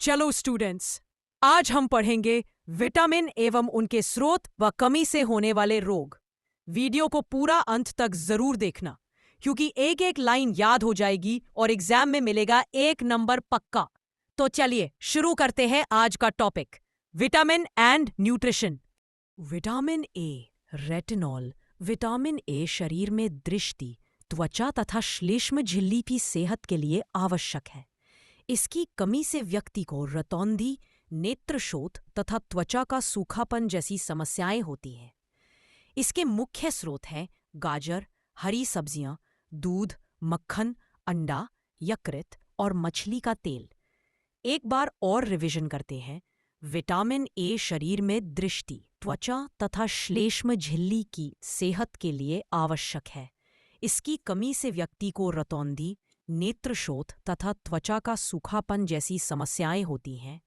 चलो स्टूडेंट्स, आज हम पढ़ेंगे विटामिन एवं उनके स्रोत व कमी से होने वाले रोग। वीडियो को पूरा अंत तक जरूर देखना, क्योंकि एक एक लाइन याद हो जाएगी और एग्जाम में मिलेगा 1 नंबर पक्का। तो चलिए शुरू करते हैं आज का topic, vitamin and nutrition. Vitamin A, retinol. Vitamin A शरीर में दृष्टि, त्वचा तथा श्लेष्म झिल्ली की सेहत के लिए आवश्यक है। इसकी कमी से व्यक्ति को रतौंधी, नेत्रशोथ तथा त्वचा का सूखापन जैसी समस्याएं होती हैं। इसके मुख्य स्रोत हैं गाजर, हरी सब्जियां, दूध, मक्खन, अंडा, यकृत और मछली का तेल। एक बार और रिवीजन करते हैं। विटामिन ए शरीर में दृष्टि, त्वचा तथा श्लेष्म झिल्ली की सेहत के लिए आवश्यक है। इसकी कमी से व्यक्ति को रतौंधी, नेत्रशोथ तथा त्वचा का सूखापन जैसी समस्याएं होती हैं।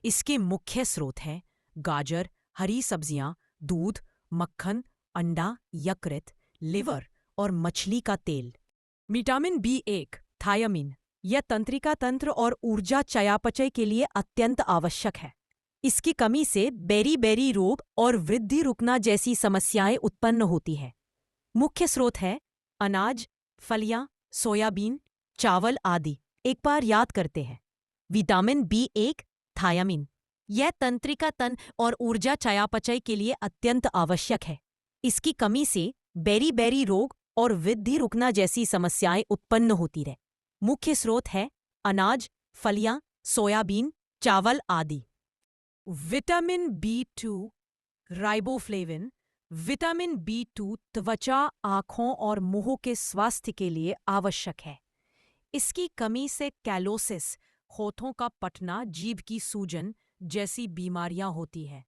इसके मुख्य स्रोत हैं गाजर, हरी सब्जियां, दूध, मक्खन, अंडा, यकृत, लिवर और मछली का तेल। विटामिन बी1, थायामीन, यह तंत्रिका तंत्र और ऊर्जा चयापचय के लिए अत्यंत आवश्यक है। इसकी कमी से बेरी रोग और वृद्धि रुकना जैसी समस्याएं उत्पन्न होती हैं। मुख्य स्रोत है अनाज, फलियां, सोयाबीन, चावल आदि। एक बार याद करते हैं। विटामिन बी1, थायामीन, यह तंत्रिका तंत्र और ऊर्जा चयापचय के लिए अत्यंत आवश्यक है। इसकी कमी से बेरी रोग और वृद्धि रुकना जैसी समस्याएं उत्पन्न होती रहे। मुख्य स्रोत है अनाज, फलियां, सोयाबीन, चावल आदि। Vitamin बी2, riboflavin. विटामिन बी2 त्वचा, आँखों और मुंह के स्वास्थ्य के लिए आवश्यक है। इसकी कमी से कैलोसिस, होठों का पटना, जीभ की सूजन जैसी बीमारियां होती हैं।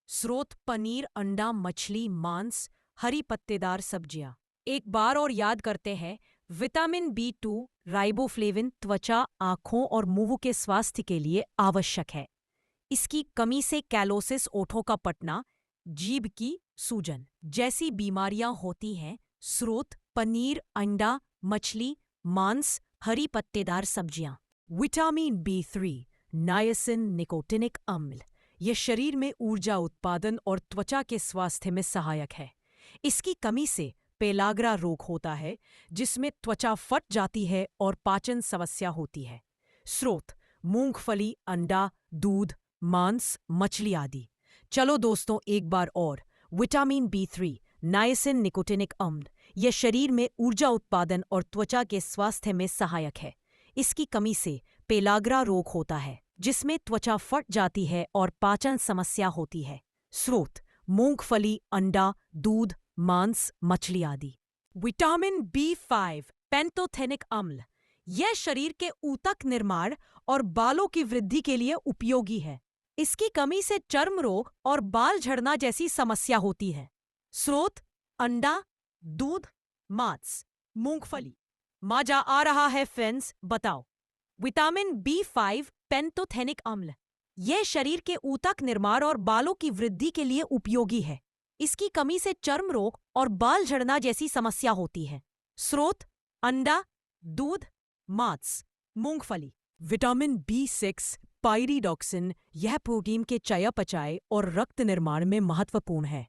स्रोत पनीर, अंडा, मछली, मांस, हरी पत्तेदार सब्जियां। एक बार और याद करते हैं। विटामिन बी2, राइबोफ्लेविन त्वचा, आँखों और मुंह के स्वास्थ्य के लिए आवश्यक है। इसकी कमी से कैलोसिस, होठों का पटना, जीभ की सूजन जैसी बीमारियां होती हैं। स्रोत पनीर, अंडा, मछली, मांस, हरी पत्तेदार सब्जियां। विटामिन बी3, नायसिन, निकोटिनिक अम्ल, यह शरीर में ऊर्जा उत्पादन और त्वचा के स्वास्थ्य में सहायक है। इसकी कमी से पेलाग्रा रोग होता है, जिसमें त्वचा फट जाती है और पाचन समस्या होती है। स्रोत मूंगफली, अंडा, दूध, मांस, मछली आदि। चलो दोस्तों, एक बार और। विटामिन बी3, नायसिन, निकोटिनिक अम्ल, यह शरीर में ऊर्जा उत्पादन और त्वचा के स्वास्थ्य में सहायक है। इसकी कमी से पेलाग्रा रोग होता है, जिसमें त्वचा फट जाती है और पाचन समस्या होती है। स्रोत मूंगफली, अंडा, दूध, मांस, मछली आदि। विटामिन बी5, पेंटोथेनिक अम्ल, यह शरीर के ऊतक निर्माण और बालों की वृद्धि के लिए उपयोगी है। इसकी कमी से चर्म रोग और बाल झड़ना जैसी समस्या होती है। स्रोत अंडा, दूध, मांस, मूंगफली। मजा आ रहा है फ्रेंड्स? बताओ। विटामिन बी5, पेंटोथेनिक अम्ल, यह शरीर के ऊतक निर्माण और बालों की वृद्धि के लिए उपयोगी है। इसकी कमी से चर्म रोग और बाल झड़ना जैसी समस्या होती है। स्रोत अंडा, दूध, मांस, मूंगफली। विटामिन बी6, पायरिडॉक्सिन, यह प्रोटीन के चयापचय और रक्त निर्माण में महत्वपूर्ण है।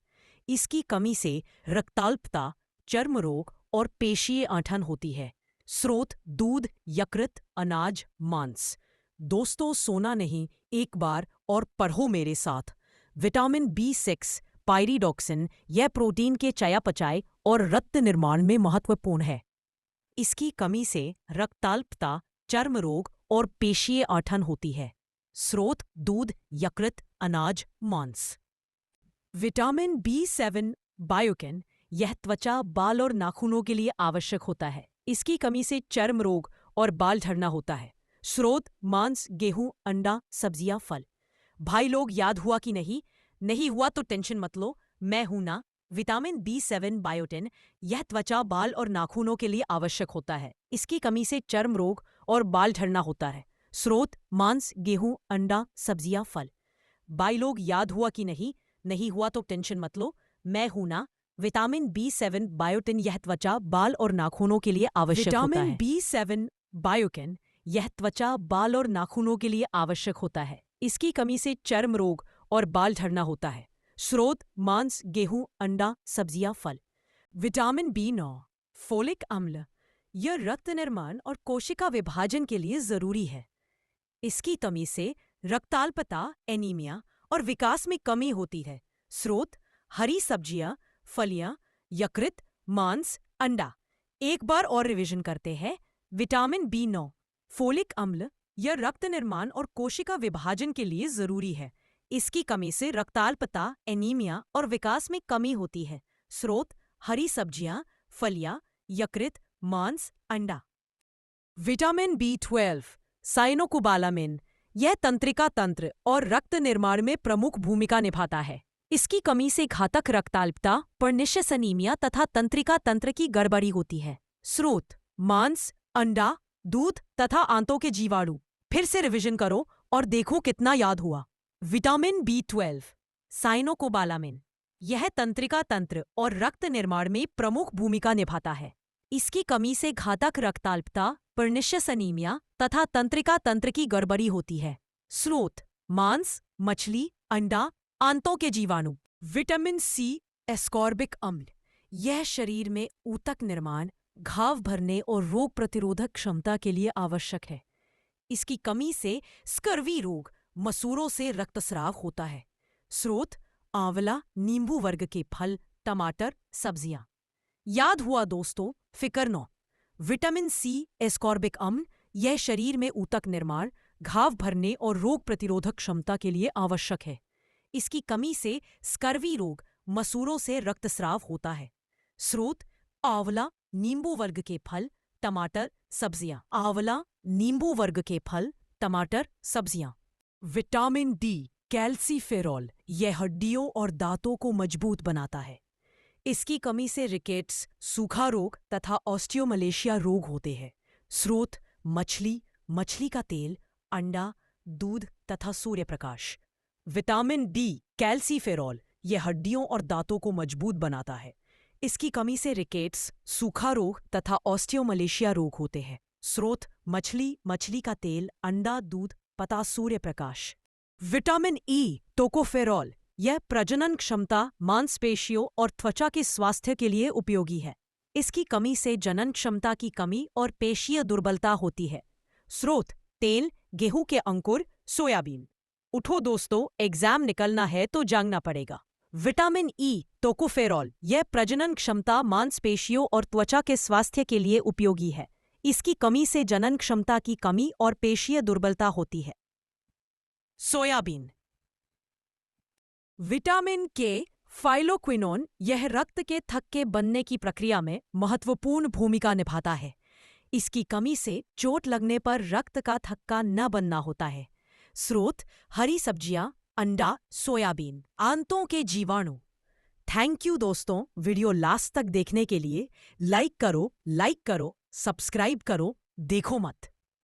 इसकी कमी से रक्ताल्पता, चर्म रोग और पेशीय ऐंठन होती है। स्रोत दूध, यकृत, अनाज, मांस। दोस्तों, सोना नहीं, एक बार और पढ़ो मेरे साथ। विटामिन बी6, पायरिडॉक्सिन, यह प्रोटीन के चयापचय और रक्त निर्माण में महत्वपूर्ण है। इसकी कमी से रक्ताल्पता, चर्म रोग और पेशीय ऐंठन होती है। स्रोत दूध, यकृत, अनाज, मांस। विटामिन बी7, बायोटिन, यह त्वचा, बाल और नाखूनों के लिए आवश्यक होता है। इसकी कमी से चर्म रोग और बाल झड़ना होता है। स्रोत मांस, गेहूं, अंडा, सब्जियां, फल। भाई लोग, याद हुआ कि नहीं? नहीं हुआ तो टेंशन मत लो, मैं हूं ना। विटामिन बी7, बायोटिन, यह त्वचा, बाल और नाखूनों के लिए आवश्यक होता है। इसकी कमी से चर्म रोग और बाल झड़ना होता है। स्रोत मांस, गेहूं, अंडा, सब्जियां, फल। भाई लोग, याद हुआ कि नहीं? नहीं हुआ तो टेंशन मत लो, मैं हूं ना। विटामिन बी7, बायोटिन, यह त्वचा, बाल और नाखूनों के लिए आवश्यक होता है। विटामिन बी7, बायोटिन, यह त्वचा, बाल और नाखूनों के लिए आवश्यक होता है। इसकी कमी से चर्म रोग और बाल झड़ना होता है। स्रोत: मांस, गेहूं, अंडा, सब्जियां, फल। विटामिन B9, फोलिक अम्ल, यह रक्त निर्माण और कोशिका विभाजन के लिए जरूरी है। इसकी कमी से रक्ताल्पता, एनीमिया और विकास में कमी होती है। स्रोत: हरी सब्जियां, फलियां, यकृत, मांस, अंडा। एक बार और रिवीजन करते हैं। विटामिन B9, फोलिक अम्ल, यह रक्त निर्माण और कोशिका विभाजन के लिए जरूरी है। इसकी कमी से रक्ताल्पता, एनीमिया और विकास में कमी होती है। स्रोत: हरी सब्जियां, फलियां, यकृत, मांस, अंडा। विटामिन B12, साइनोकोबालामिन, यह तंत्रिका तंत्र और रक्त निर्माण में प्रमुख भूमिका निभाता है। इसकी कमी से घातक रक्ताल्पता, पर्निशियस अनीमिया तथा तंत्रिका तंत्र की गड़बड़ी होती है। स्रोत: मांस, अंडा, दूध तथा आंतों के जीवाणु। फिर से रिवीजन करो और देखो कितना याद हुआ। विटामिन B12, साइनोकोबालामिन, यह तंत्रिका तंत्र और रक्त निर्माण में प्रमुख भूमिका निभाता है। इसकी कमी से घातक रक्ताल्पता, पर्निशियस अनीमिया तथा तंत्रिका तंत्र की गड़बड़ी होती है। स्रोत: मांस, मछली, अंडा, आंतों के जीवाणु। विटामिन C, एस्कॉर्बिक अम्ल, यह शरीर में ऊतक निर्माण, घाव भरने और रोग प्रतिरोधक क्षमता के लिए आवश्यक है। इसकी कमी से स्कर्वी रोग, मसूरों से रक्तस्राव होता है। स्रोत: आंवला, नींबू वर्ग के फल, टमाटर, सब्जियां। याद हुआ दोस्तों? फिकर नो। विटामिन C, एस्कॉर्बिक अम्ल, यह शरीर में ऊतक निर्माण, घाव भरने और रोग प्रतिरोधक क्षमता के लिए आवश्यक है। इसकी कमी से स्कर्वी रोग, मसूरों से रक्तस्राव होता है। स्रोत: आंवला, नींबू वर्ग के फल, टमाटर, सब्जियां। आंवला, नींबू वर्ग के फल, टमाटर, सब्जियां। विटामिन D, कैल्सीफेरॉल, यह हड्डियों और दांतों को मजबूत बनाता है। इसकी कमी से रिकेट्स, सूखा रोग तथा ऑस्टियोमलेशिया रोग होते हैं। स्रोत: मछली, मछली का तेल, अंडा, दूध तथा सूर्यप्रकाश। विटामिन D, कैल्सीफेरॉल, यह हड्डियों और दांतों को मजबूत बनाता है। इसकी कमी से रिकेट्स, सूखा रोग तथा ऑस्टियोमलेशिया रोग होते हैं। स्रोत: मछली, मछली का तेल, अंडा, दूध तथा सूर्यप्रकाश। विटामिन E, टोकोफेरॉल, यह प्रजनन क्षमता, मांसपेशियों और त्वचा के स्वास्थ्य के लिए उपयोगी है। इसकी कमी से जनन क्षमता की कमी और पेशीय दुर्बलता होती है। स्रोत: तेल, गेहूं के अंकुर, सोयाबीन। उठो दोस्तों, एग्जाम निकलना है तो जागना पड़ेगा। विटामिन E, टोकोफेरॉल, यह प्रजनन क्षमता, मांसपेशियों और त्वचा के स्वास्थ्य के लिए उपयोगी है। इसकी कमी से जनन क्षमता की कमी और पेशीय दुर्बलता होती है। सोयाबीन। विटामिन K, फाइलोक्विनोन, यह रक्त के थक्के बनने की प्रक्रिया में महत्वपूर्ण भूमिका निभाता है। इसकी कमी से चोट लगने पर रक्त का थक्का न बनना होता है। स्रोत: हरी सब्जियां, अंडा, सोयाबीन। आंतों के जीवाणु। थैंक यू दोस्तों, वीडियो लास्ट तक देखने के लिए। लाइक करो, सब्सक्राइब करो, देखो मत।